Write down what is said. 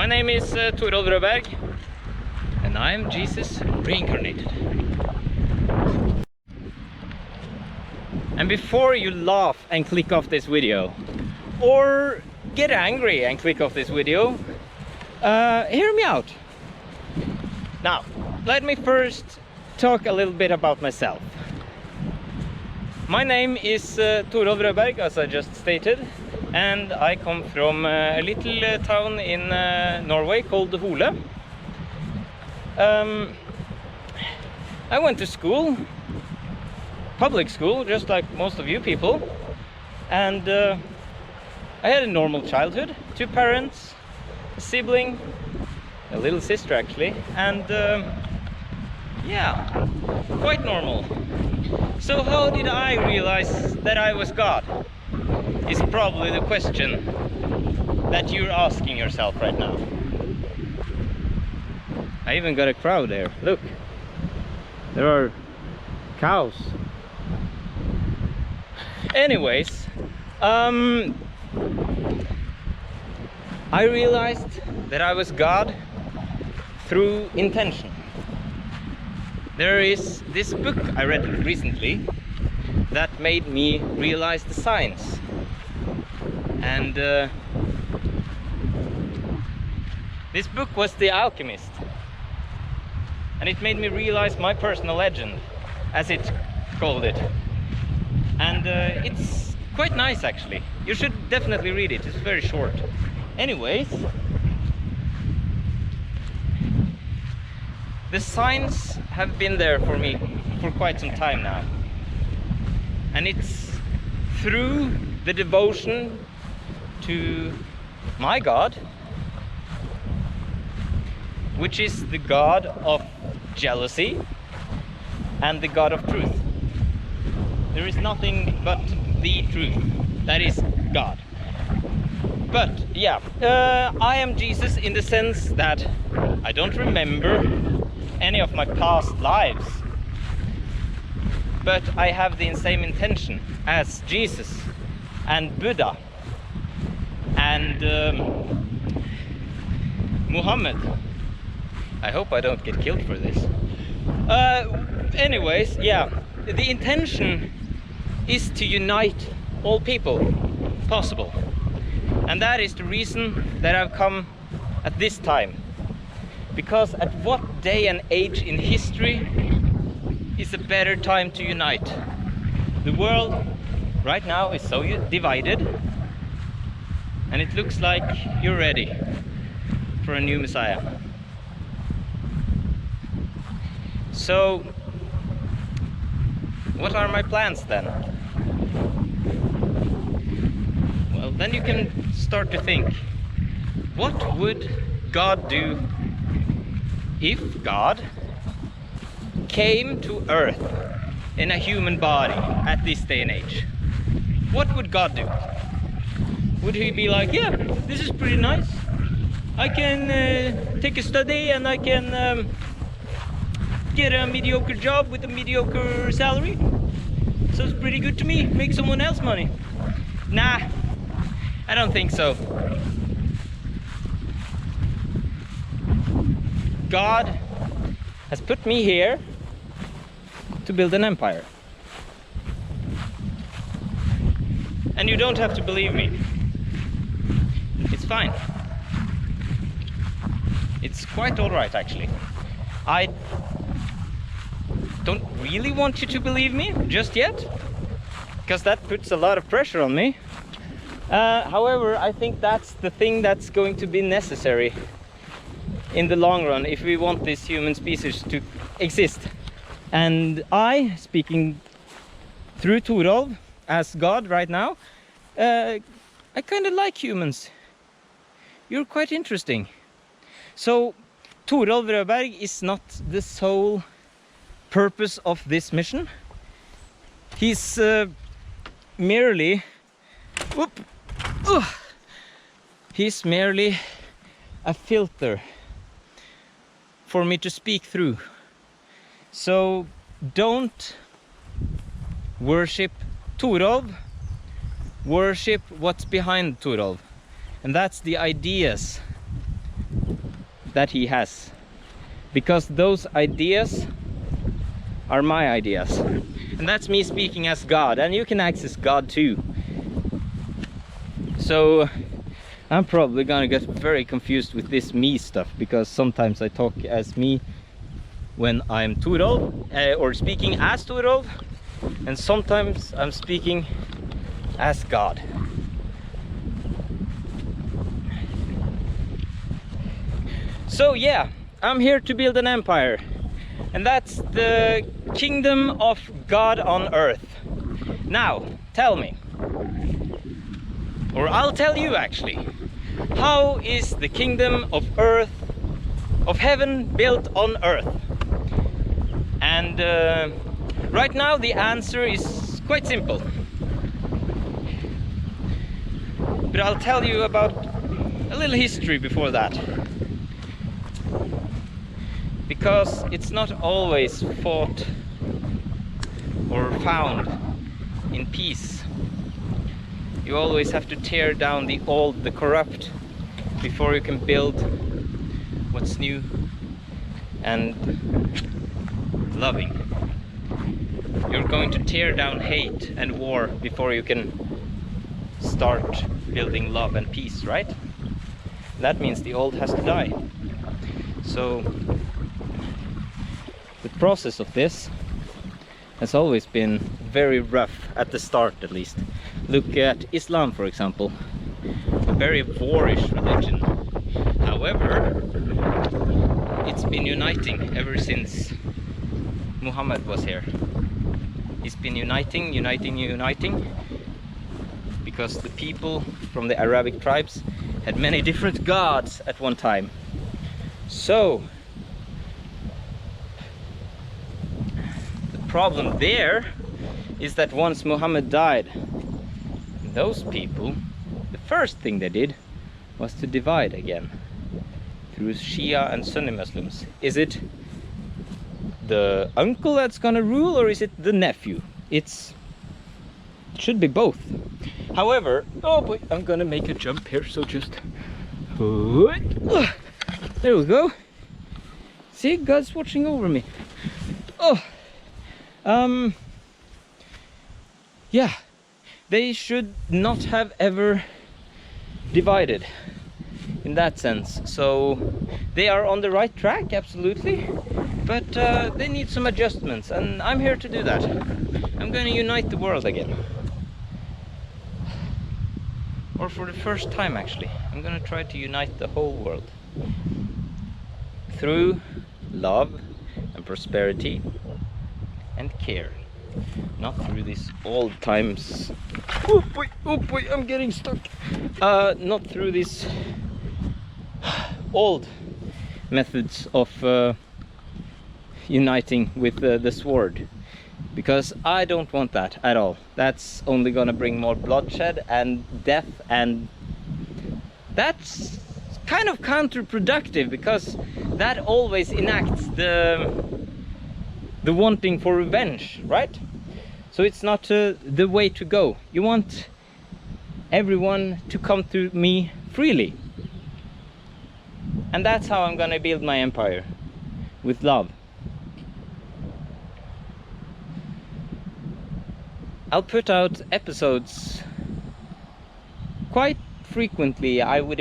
My name is Torolv Rødberg, and I am Jesus reincarnated. And before you laugh and click off this video, or get angry and click off this video, hear me out. Now, let me first talk a little bit about myself. My name is Torolv Rødberg, as I just stated, and I come from a little town in Norway called Hole. I went to school, public school, just like most of you people, and I had a normal childhood. 2 parents, a sibling, a little sister actually, and yeah, quite normal. So how did I realize that I was God? Is probably the question that you're asking yourself right now. I even got a crowd there. Look, there are cows. Anyways, I realized that I was God through intention. There is this book I read recently that made me realize the science. And this book was The Alchemist. And it made me realize my personal legend, as it called it. And it's quite nice actually. You should definitely read it, it's very short. Anyways, the signs have been there for me for quite some time now. And it's through the devotion to my God, which is the God of jealousy and the God of truth. There is nothing but the truth, that is God. But yeah, I am Jesus in the sense that I don't remember any of my past lives, but I have the same intention as Jesus and Buddha and Muhammad. I hope I don't get killed for this. Anyways, yeah, the intention is to unite all people possible. And that is the reason that I've come at this time. Because at what day and age in history is a better time to unite? The world right now is so divided, and it looks like you're ready for a new Messiah. So, what are my plans then? Well, then you can start to think, what would God do if God came to Earth in a human body at this day and age? What would God do? Would he be like, yeah, this is pretty nice, I can take a study and I can get a mediocre job with a mediocre salary, sounds pretty good to me, make someone else money? Nah, I don't think so. God has put me here to build an empire. And you don't have to believe me. It's fine. It's quite alright actually. I don't really want you to believe me just yet, because that puts a lot of pressure on me. However, I think that's the thing that's going to be necessary in the long run if we want this human species to exist. And I, speaking through Torolv as God right now, I kind of like humans. You're quite interesting. So Torolv Rødberg is not the sole purpose of this mission. He's merely he's merely a filter for me to speak through. So don't worship Torolv, worship what's behind Torolv, and that's the ideas that he has, because those ideas are my ideas, and that's me speaking as God, and you can access God too. So I'm probably gonna get very confused with this me stuff, because sometimes I talk as me when I'm Torolf, or speaking as Torolf, and sometimes I'm speaking as God. So yeah, I'm here to build an empire, and that's the kingdom of God on earth. Now, tell me, or I'll tell you actually, how is the kingdom of earth, of heaven, built on earth? And right now the answer is quite simple, but I'll tell you about a little history before that, because it's not always fought or found in peace. You always have to tear down the old, the corrupt, before you can build what's new and loving. You're going to tear down hate and war before you can start building love and peace, right? That means the old has to die. So the process of this has always been very rough, at the start at least. Look at Islam, for example, a very boorish religion. However, it's been uniting ever since Muhammad was here. He's been uniting, because the people from the Arabic tribes had many different gods at one time. So the problem there is that once Muhammad died, those people, the first thing they did was to divide again through Shia and Sunni Muslims. Is it the uncle that's gonna rule, or is it the nephew? It should be both. However, oh boy, I'm gonna make a jump here, so just there we go. See, God's watching over me. Oh, yeah, they should not have ever divided in that sense. So they are on the right track, absolutely, but they need some adjustments, and I'm here to do that. I'm going to unite the world again, or for the first time actually, I'm going to try to unite the whole world through love and prosperity and care, not through these old times. Oh boy, I'm getting stuck. Not through these old methods of uniting with the sword, because I don't want that at all. That's only gonna bring more bloodshed and death, and that's kind of counterproductive, because that always enacts the wanting for revenge, right? So it's not the way to go. You want everyone to come to me freely, and that's how I'm gonna build my empire, with love. I'll put out episodes quite frequently, I would